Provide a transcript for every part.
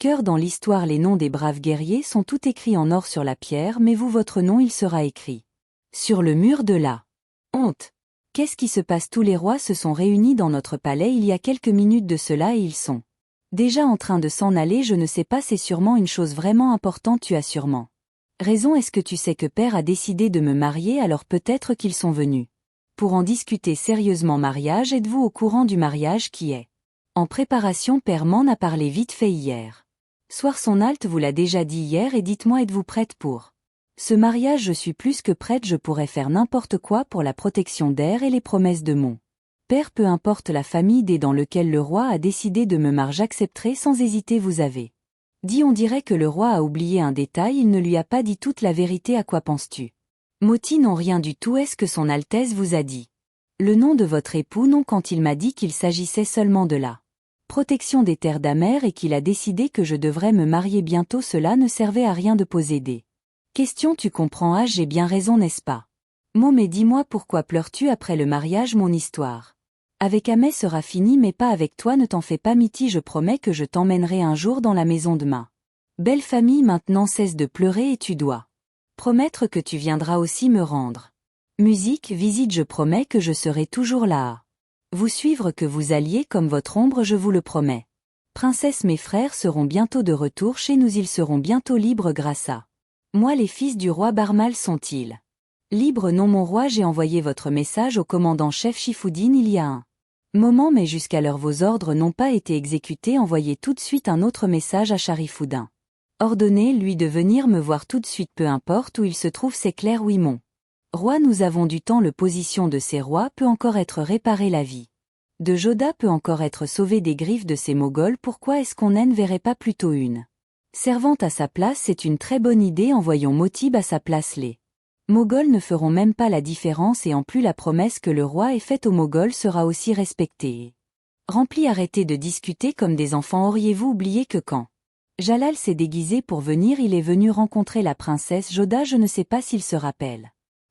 cœur dans l'histoire. Les noms des braves guerriers sont tout écrits en or sur la pierre, mais vous, votre nom, il sera écrit sur le mur de la honte. Qu'est-ce qui se passe? Tous les rois se sont réunis dans notre palais il y a quelques minutes de cela et ils sont déjà en train de s'en aller. Je ne sais pas, c'est sûrement une chose vraiment importante. Tu as sûrement raison. Est-ce que tu sais que père a décidé de me marier? Alors peut-être qu'ils sont venus pour en discuter sérieusement. Mariage, êtes-vous au courant du mariage qui est en préparation? Père m'en a parlé vite fait hier soir. Son Alt vous l'a déjà dit hier et dites-moi, êtes-vous prête pour ce mariage? Je suis plus que prête, je pourrais faire n'importe quoi pour la protection d'Air et les promesses de mon père. Peu importe la famille dans lequel le roi a décidé de me marier, j'accepterai sans hésiter. Vous avez dit, on dirait que le roi a oublié un détail, il ne lui a pas dit toute la vérité. À quoi penses-tu? Moti, non, rien du tout. Est-ce que son Altesse vous a dit le nom de votre époux? Non, quand il m'a dit qu'il s'agissait seulement de la protection des terres d'Amer et qu'il a décidé que je devrais me marier bientôt, cela ne servait à rien de poser des questions. Tu comprends? Ah, j'ai bien raison, n'est-ce pas? Mais dis-moi, pourquoi pleures-tu après le mariage? Mon histoire avec Amé sera finie, mais pas avec toi. Ne t'en fais pas, Miti, je promets que je t'emmènerai un jour dans la maison de ma belle famille. Maintenant cesse de pleurer et tu dois promettre que tu viendras aussi me rendre musique, visite. Je promets que je serai toujours là à vous suivre, que vous alliez comme votre ombre, je vous le promets. Princesse, mes frères seront bientôt de retour chez nous, ils seront bientôt libres grâce à moi. Les fils du roi Barmal sont-ils libres? Non, mon roi, j'ai envoyé votre message au commandant-chef Chifoudine il y a un moment, mais jusqu'alors vos ordres n'ont pas été exécutés. Envoyez tout de suite un autre message à Charifoudin. Ordonnez-lui de venir me voir tout de suite, peu importe où il se trouve, c'est clair? Oui, mon roi, nous avons du temps. La position de ces rois peut encore être réparée, la vie de Joda peut encore être sauvée des griffes de ces Moghols. Pourquoi est-ce qu'on n'enverrait pas plutôt une servante à sa place? C'est une très bonne idée. Envoyons Motib à sa place. Les Moghols ne feront même pas la différence, et en plus la promesse que le roi ait faite aux Moghols sera aussi respectée. Rempli, arrêtez de discuter comme des enfants. Auriez-vous oublié que quand Jalal s'est déguisé pour venir, il est venu rencontrer la princesse Joda? Je ne sais pas s'il se rappelle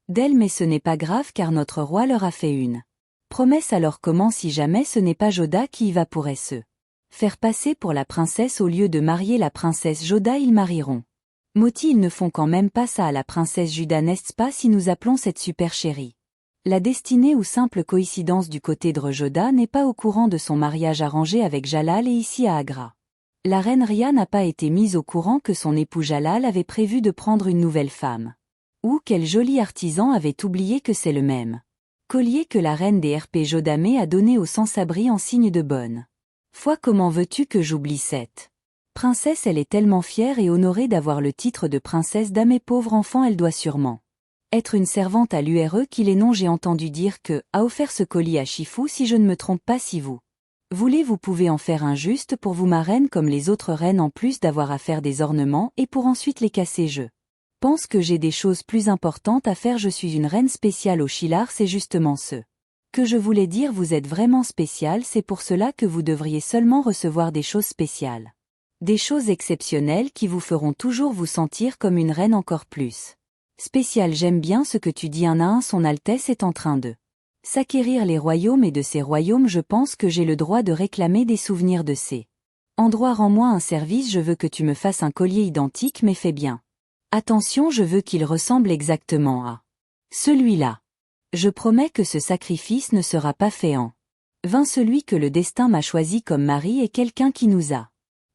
d'elle, mais ce n'est pas grave car notre roi leur a fait une promesse. Alors comment, si jamais ce n'est pas Joda qui y va, pourrait se faire passer pour la princesse au lieu de marier la princesse Joda? Ils marieront Moti, ils ne font quand même pas ça à la princesse Juda, n'est-ce pas? Si nous appelons cette super chérie la destinée ou simple coïncidence du côté de Joda n'est pas au courant de son mariage arrangé avec Jalal, et ici à Agra la reine Ria n'a pas été mise au courant que son époux Jalal avait prévu de prendre une nouvelle femme. Ou quel joli artisan avait oublié que c'est le même collier que la reine des RP Jodamé a donné au sans-abri en signe de bonne foi. Comment veux-tu que j'oublie cette princesse? Elle est tellement fière et honorée d'avoir le titre de princesse d'Amé. Pauvre enfant, elle doit sûrement être une servante à l'URE qu'il est. Non, j'ai entendu dire que a offert ce colis à Chifou, si je ne me trompe pas. Si vous voulez, vous pouvez en faire un juste pour vous, ma reine, comme les autres reines, en plus d'avoir à faire des ornements et pour ensuite les casser. Je pense que j'ai des choses plus importantes à faire. Je suis une reine spéciale au Chilar, c'est justement ce que je voulais dire. Vous êtes vraiment spécial, c'est pour cela que vous devriez seulement recevoir des choses spéciales. Des choses exceptionnelles qui vous feront toujours vous sentir comme une reine encore plus spéciale. J'aime bien ce que tu dis, un à un. Son Altesse est en train de s'acquérir les royaumes, et de ces royaumes je pense que j'ai le droit de réclamer des souvenirs de ces endroits. Rends-moi un service, je veux que tu me fasses un collier identique, mais fais bien attention, je veux qu'il ressemble exactement à celui-là. Je promets que ce sacrifice ne sera pas fait en vain. Celui que le destin m'a choisi comme mari est quelqu'un qui nous a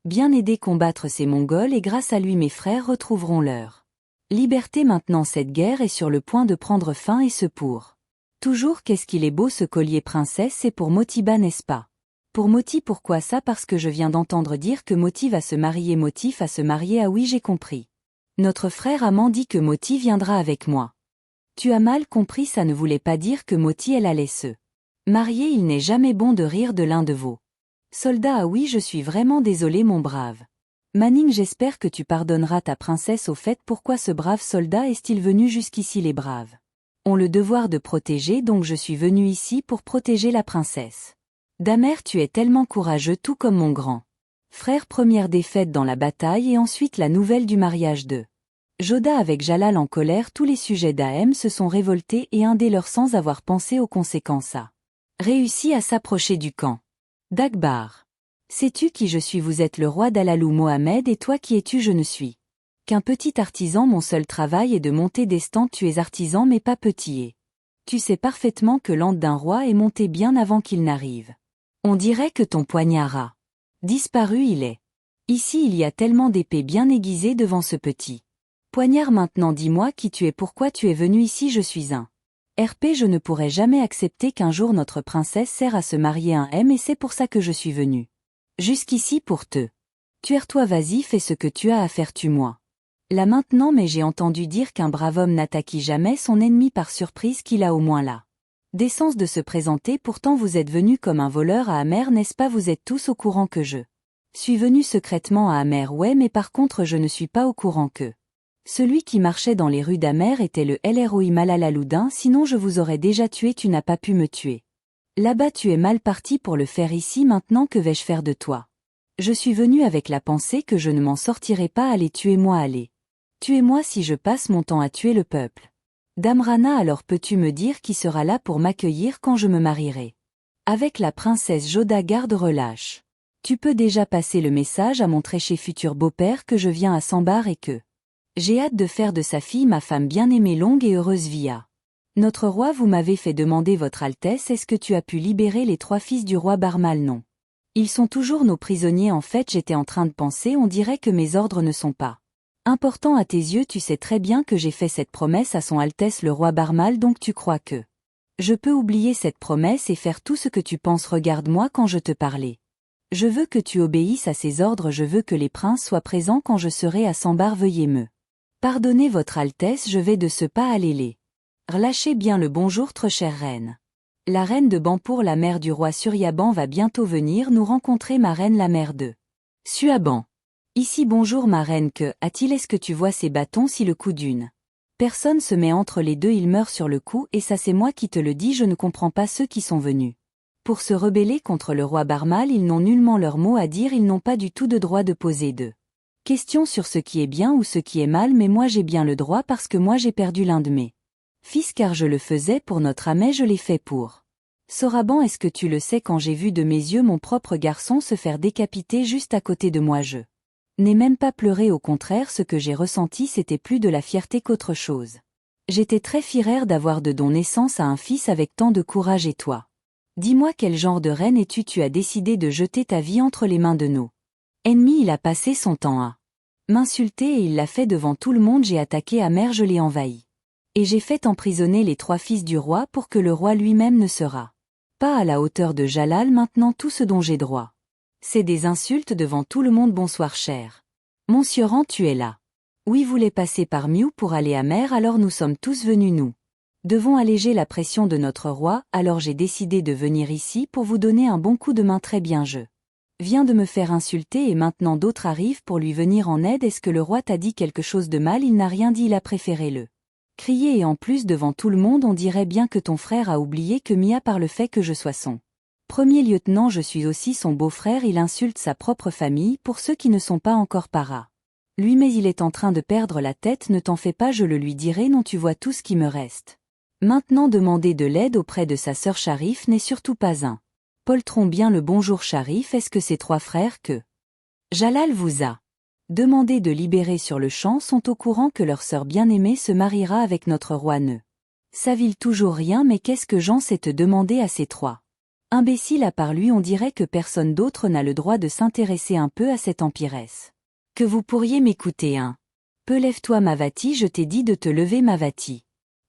bien aidé combattre ces Mongols, et grâce à lui mes frères retrouveront leur liberté. Maintenant cette guerre est sur le point de prendre fin, et ce pour toujours. Qu'est-ce qu'il est beau ce collier, princesse? C'est pour Motiba, n'est-ce pas? Pour Moti? Pourquoi ça? Parce que je viens d'entendre dire que Moti va se marier. Moti va se marier? Ah oui, j'ai compris. Notre frère Amand dit que Moti viendra avec moi. Tu as mal compris, ça ne voulait pas dire que Moti elle allait se marier. Il n'est jamais bon de rire de l'un de vos soldats. Ah oui, je suis vraiment désolé, mon brave Manning, j'espère que tu pardonneras ta princesse. Au fait, pourquoi ce brave soldat est-il venu jusqu'ici? Les braves ont le devoir de protéger, donc je suis venu ici pour protéger la princesse. Damer, tu es tellement courageux, tout comme mon grand frère. Première défaite dans la bataille, et ensuite la nouvelle du mariage de Joda avec Jalal en colère. Tous les sujets d'Ahem se sont révoltés, et un des leurs, sans avoir pensé aux conséquences, a réussi à s'approcher du camp d'Akbar. Sais-tu qui je suis? Vous êtes le roi d'Alalou Mohamed et toi qui es-tu? Je ne suis qu'un petit artisan, mon seul travail est de monter des stands. Tu es artisan mais pas petit et tu sais parfaitement que l'âne d'un roi est monté bien avant qu'il n'arrive. On dirait que ton poignard a disparu. Il est ici. Il y a tellement d'épées bien aiguisées devant ce petit poignard. Maintenant dis-moi qui tu es, pourquoi tu es venu ici? Je suis un RP. Je ne pourrai jamais accepter qu'un jour notre princesse sert à se marier un M et c'est pour ça que je suis venu jusqu'ici pour te tuer. Toi vas-y, fais ce que tu as à faire, tue-moi là maintenant. Mais j'ai entendu dire qu'un brave homme n'attaque jamais son ennemi par surprise, qu'il a au moins la décence de se présenter. Pourtant vous êtes venu comme un voleur à Amer, n'est-ce pas? Vous êtes tous au courant que je suis venu secrètement à Amer. Ouais, mais par contre je ne suis pas au courant que celui qui marchait dans les rues d'Amer était le LROI Malala-Loudin, sinon je vous aurais déjà tué. Tu n'as pas pu me tuer là-bas, tu es mal parti pour le faire ici. Maintenant que vais-je faire de toi? Je suis venu avec la pensée que je ne m'en sortirai pas. Allez, tuez-moi, allez. Tuez-moi si je passe mon temps à tuer le peuple. Damrana, alors peux-tu me dire qui sera là pour m'accueillir quand je me marierai avec la princesse Joda? Garde, relâche. Tu peux déjà passer le message à mon très cher futur beau-père que je viens à Sambar et que j'ai hâte de faire de sa fille ma femme bien-aimée. Longue et heureuse vie à notre roi. Vous m'avez fait demander, votre Altesse, est-ce que tu as pu libérer les 3 fils du roi Barmal? Non. Ils sont toujours nos prisonniers. En fait, j'étais en train de penser, on dirait que mes ordres ne sont pas importants à tes yeux. Tu sais très bien que j'ai fait cette promesse à son Altesse le roi Barmal, donc tu crois que je peux oublier cette promesse et faire tout ce que tu penses? Regarde-moi quand je te parlais. Je veux que tu obéisses à ces ordres. Je veux que les princes soient présents quand je serai à Sambar. Veuillez me pardonner, votre Altesse, je vais de ce pas aller les relâchez bien. Le bonjour, très chère reine. La reine de Banpour, la mère du roi Suryaban, va bientôt venir nous rencontrer. Ma reine, la mère de Suaban. Ici, bonjour ma reine. Que a-t-il? Est-ce que tu vois ces bâtons? Si le coup d'une personne se met entre les deux, il meurt sur le coup, et ça c'est moi qui te le dis. Je ne comprends pas ceux qui sont venus pour se rebeller contre le roi Barmal. Ils n'ont nullement leur mot à dire. Ils n'ont pas du tout de droit de poser de questions sur ce qui est bien ou ce qui est mal. Mais moi j'ai bien le droit, parce que moi j'ai perdu l'un de mes fils, car je le faisais pour notre amie, je l'ai fait pour Soraban. Est-ce que tu le sais? Quand j'ai vu de mes yeux mon propre garçon se faire décapiter juste à côté de moi, je n'ai même pas pleuré. Au contraire, ce que j'ai ressenti, c'était plus de la fierté qu'autre chose. J'étais très fière d'avoir de don naissance à un fils avec tant de courage. Et toi? Dis-moi, quel genre de reine es-tu? Tu as décidé de jeter ta vie entre les mains de nos ennemis. Il a passé son temps à m'insulter et il l'a fait devant tout le monde. J'ai attaqué Amer, je l'ai envahi. Et j'ai fait emprisonner les 3 fils du roi pour que le roi lui-même ne sera pas à la hauteur de Jalal. Maintenant tout ce dont j'ai droit, c'est des insultes devant tout le monde. Bonsoir cher Monsieur Ran, tu es là? Oui, voulez passer par Miou pour aller à Mer? Alors nous sommes tous venus. Nous devons alléger la pression de notre roi, alors j'ai décidé de venir ici pour vous donner un bon coup de main. Très bien, je viens de me faire insulter et maintenant d'autres arrivent pour lui venir en aide. Est-ce que le roi t'a dit quelque chose de mal? Il n'a rien dit, il a préféré le crier, et en plus devant tout le monde. On dirait bien que ton frère a oublié que Mia, par le fait que je sois son premier lieutenant, je suis aussi son beau-frère. Il insulte sa propre famille. Pour ceux qui ne sont pas encore para lui, mais il est en train de perdre la tête. Ne t'en fais pas, je le lui dirai. Non, tu vois tout ce qui me reste maintenant. Demander de l'aide auprès de sa sœur Sharif n'est surtout pas un poltron. Bien le bonjour Sharif, est-ce que ces 3 frères que Jalal vous a demandé de libérer sur le champ sont au courant que leur sœur bien-aimée se mariera avec notre roi? Ne savent-ils toujours rien? Mais qu'est-ce que j'en sais? Te demander à ces 3 imbéciles à part lui. On dirait que personne d'autre n'a le droit de s'intéresser un peu à cette empiresse. Que vous pourriez m'écouter un peu? Lève-toi Mavati, je t'ai dit de te lever Mavati.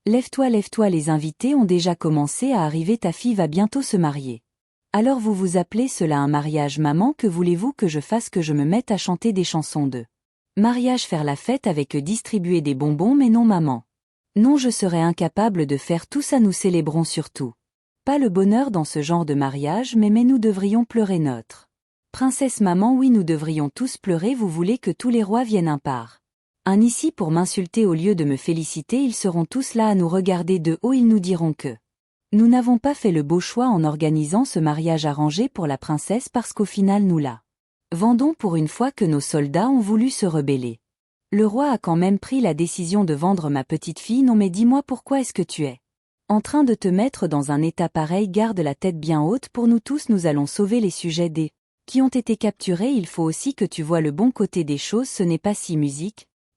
Lève-toi, lève-toi. Les invités ont déjà commencé à arriver. Ta fille va bientôt se marier. Alors vous vous appelez cela un mariage? Maman, que voulez-vous que je fasse? Que je me mette à chanter des chansons de mariage, faire la fête avec eux, distribuer des bonbons? Mais non maman. Non, je serais incapable de faire tout ça. Nous célébrons surtout pas le bonheur dans ce genre de mariage. Mais nous devrions pleurer notre princesse. Maman, oui, nous devrions tous pleurer. Vous voulez que tous les rois viennent un par un ici pour m'insulter au lieu de me féliciter? Ils seront tous là à nous regarder de haut. Ils nous diront que nous n'avons pas fait le beau choix en organisant ce mariage arrangé pour la princesse, parce qu'au final nous la vendons pour une fois que nos soldats ont voulu se rebeller. Le roi a quand même pris la décision de vendre ma petite fille. Non mais dis-moi, pourquoi est-ce que tu es en train de te mettre dans un état pareil? Garde la tête bien haute pour nous tous. Nous allons sauver les sujets des qui ont été capturés. Il faut aussi que tu vois le bon côté des choses. Ce n'est pas si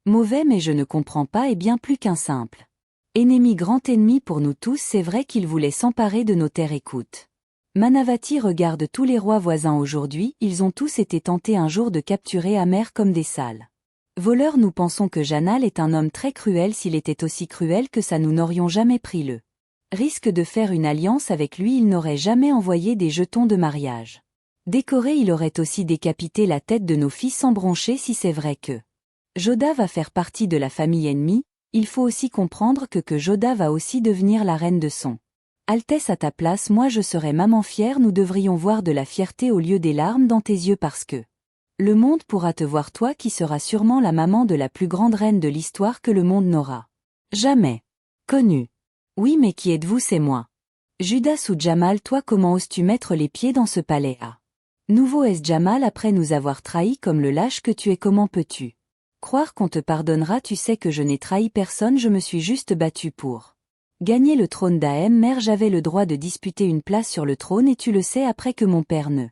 mauvais, mais je ne comprends pas et bien plus qu'un simple ennemi, grand ennemi pour nous tous. C'est vrai qu'il voulait s'emparer de nos terres. Écoute. Manavati, regarde tous les rois voisins aujourd'hui, ils ont tous été tentés un jour de capturer Amer comme des sales voleurs. Nous pensons que Janal est un homme très cruel. S'il était aussi cruel que ça, nous n'aurions jamais pris le risque de faire une alliance avec lui. Il n'aurait jamais envoyé des jetons de mariage décorés. Il aurait aussi décapité la tête de nos fils sans broncher. Si c'est vrai que Joda va faire partie de la famille ennemie, il faut aussi comprendre que Joda va aussi devenir la reine de son Altesse. À ta place, moi je serais maman fière. Nous devrions voir de la fierté au lieu des larmes dans tes yeux, parce que le monde pourra te voir, toi qui seras sûrement la maman de la plus grande reine de l'histoire que le monde n'aura jamais connue. Oui, mais qui êtes-vous? C'est moi. Judas ou Jamal? Toi, comment oses-tu mettre les pieds dans ce palais? À nouveau, est-ce Jamal après nous avoir trahis comme le lâche que tu es? Comment peux-tu croire qu'on te pardonnera? Tu sais que je n'ai trahi personne, je me suis juste battu pour gagner le trône d'Ahem. Mère, j'avais le droit de disputer une place sur le trône et tu le sais, après que mon père ne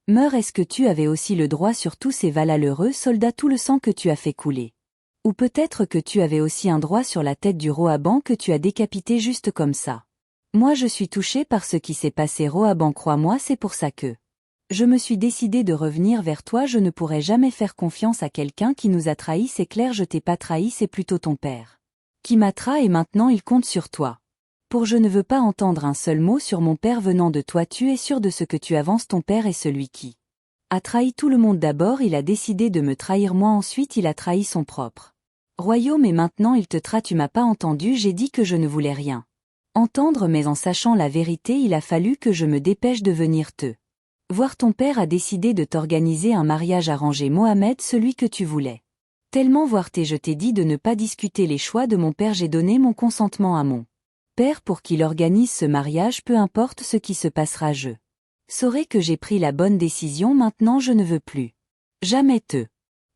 meure. Est-ce que tu avais aussi le droit sur tous ces valeureux soldats, tout le sang que tu as fait couler? Ou peut-être que tu avais aussi un droit sur la tête du Rohaban que tu as décapité juste comme ça? Moi je suis touchée par ce qui s'est passé, Rohaban, crois-moi, c'est pour ça que je me suis décidée de revenir vers toi. Je ne pourrais jamais faire confiance à quelqu'un qui nous a trahis. C'est clair, je t'ai pas trahi, c'est plutôt ton père qui m'a trahi et maintenant il compte sur toi. Je ne veux pas entendre un seul mot sur mon père venant de toi. Tu es sûr de ce que tu avances? Ton père est celui qui a trahi tout le monde. D'abord il a décidé de me trahir moi, ensuite il a trahi son propre royaume et maintenant il te trahit. Tu m'as pas entendu, j'ai dit que je ne voulais rien entendre, mais en sachant la vérité il a fallu que je me dépêche de venir te voir. Ton père a décidé de t'organiser un mariage arrangé, Mohamed, celui que tu voulais tellement voir. Je t'ai dit de ne pas discuter les choix de mon père. J'ai donné mon consentement à mon père pour qu'il organise ce mariage. Peu importe ce qui se passera, je saurai que j'ai pris la bonne décision. Maintenant je ne veux plus jamais te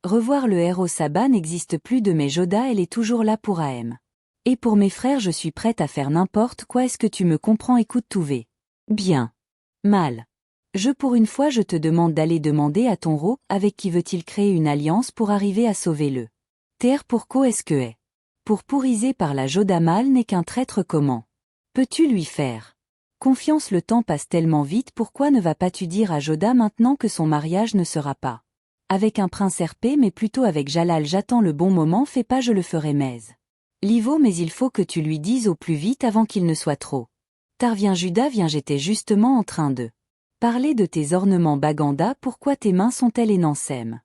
revoir. Le héros Saba n'existe plus de mes Joda, elle est toujours là pour Ahem. Et pour mes frères je suis prête à faire n'importe quoi. Est-ce que tu me comprends? Écoute, tout va bien. Mal. Pour une fois je te demande d'aller demander à ton Ro, avec qui veut-il créer une alliance pour arriver à sauver le terre? Pourquoi est-ce que est pour pourriser par la Joda? Mal n'est qu'un traître. Comment peux-tu lui faire confiance? Le temps passe tellement vite. Pourquoi ne vas-tu dire à Joda maintenant que son mariage ne sera pas avec un prince RP mais plutôt avec Jalal? J'attends le bon moment. Fais pas, je le ferai, mais Livo, mais il faut que tu lui dises au plus vite avant qu'il ne soit trop tard. Viens Judas, viens, j'étais justement en train de parler de tes ornements Baganda. Pourquoi tes mains sont-elles énancèmes?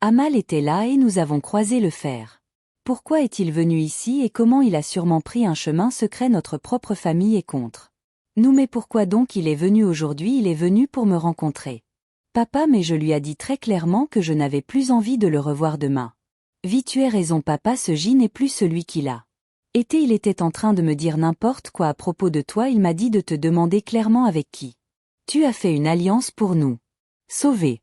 Amal était là et nous avons croisé le fer. Pourquoi est-il venu ici et comment? Il a sûrement pris un chemin secret. Notre propre famille est contre nous. Mais pourquoi donc il est venu aujourd'hui? Il est venu pour me rencontrer. Papa, mais je lui ai dit très clairement que je n'avais plus envie de le revoir demain. Vie, tu as raison papa, ce J n'est plus celui qu'il a été. Il était en train de me dire n'importe quoi à propos de toi. Il m'a dit de te demander clairement avec qui tu as fait une alliance pour nous sauver.